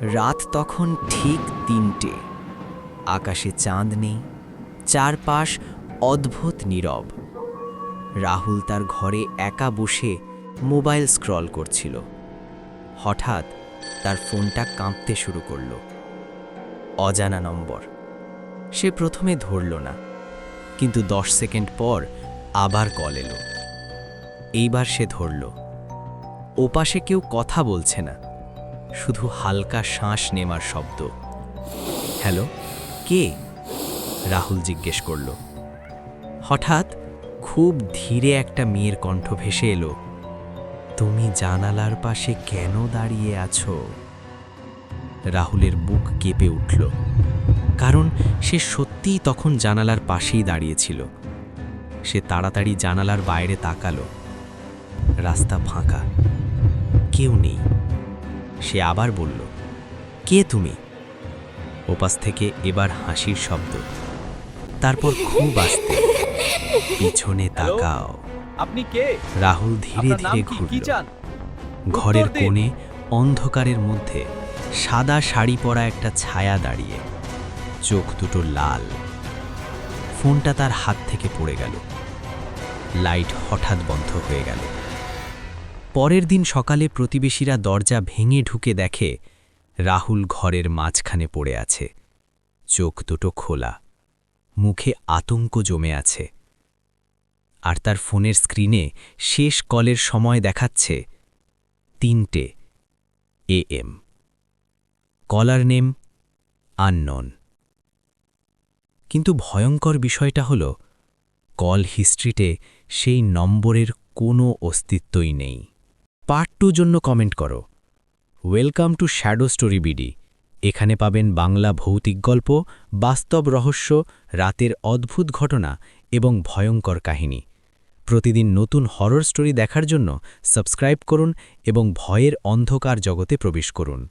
রাত তখন ঠিক ৩টে। আকাশে চাঁদ নেই, চারপাশ অদ্ভুত নীরব। রাহুল তার ঘরে একা বসে মোবাইল স্ক্রল করছিল। হঠাৎ তার ফোনটা কাঁপতে শুরু করল। অজানা নম্বর। সে প্রথমে ধরল না, কিন্তু 10 সেকেন্ড পর আবার কল এলো। এইবার সে ধরল। ওপাশে কেউ কথা বলছে না, শুধু হালকা শ্বাস নেওয়ার শব্দ। হ্যালো, কে? রাহুল জিজ্ঞেস করল। হঠাৎ খুব ধীরে একটা মেয়ের কণ্ঠ ভেসে এলো। তুমি জানালার পাশে কেন দাঁড়িয়ে আছো? রাহুলের বুক কেঁপে উঠল, কারণ সে সত্যিই তখন জানালার পাশেই দাঁড়িয়েছিল। সে তাড়াতাড়ি জানালার বাইরে তাকালো। রাস্তা ফাঁকা, কেউ নেই। সে আবার বলল, কে তুমি? ওপাশ থেকে এবার হাসির শব্দ, তারপর খুব আস্তে, পিছনে তাকাও। আপনি কে? রাহুল ধীরে আপনার নাম ধীরে কি? কি ঘুরল। চান? ঘরের উত্তর দিন। কোণে অন্ধকারের মধ্যে সাদা শাড়ি পরা একটা ছায়া দাঁড়িয়ে, চোখ দুটো লাল। ফোনটা তার হাত থেকে পড়ে গেল। লাইট হঠাৎ বন্ধ হয়ে গেল। পরের দিন সকালে প্রতিবেশীরা দরজা ভেঙে ঢুকে দেখে রাহুল ঘরের মাঝখানে পড়ে আছে, চোখ দুটো খোলা, মুখে আতঙ্ক জমে আছে। আর তার ফোনের স্ক্রিনে শেষ কলের সময় দেখাচ্ছে 3টে AM। Collar name unknown. কিন্তু ভয়ঙ্কর বিষয়টা হল, কল হিস্ট্রিতে সেই নম্বরের কোনো অস্তিত্বই নেই। পার্ট 2 জন্য কমেন্ট করো। Welcome to shadow story BD. এখানে পাবেন বাংলা ভৌতিক গল্প, বাস্তব রহস্য, রাতের অদ্ভুত ঘটনা এবং ভয়ঙ্কর কাহিনী। প্রতিদিন নতুন হরর স্টোরি দেখার জন্য সাবস্ক্রাইব করুন এবং ভয়ের অন্ধকার জগতে প্রবেশ করুন।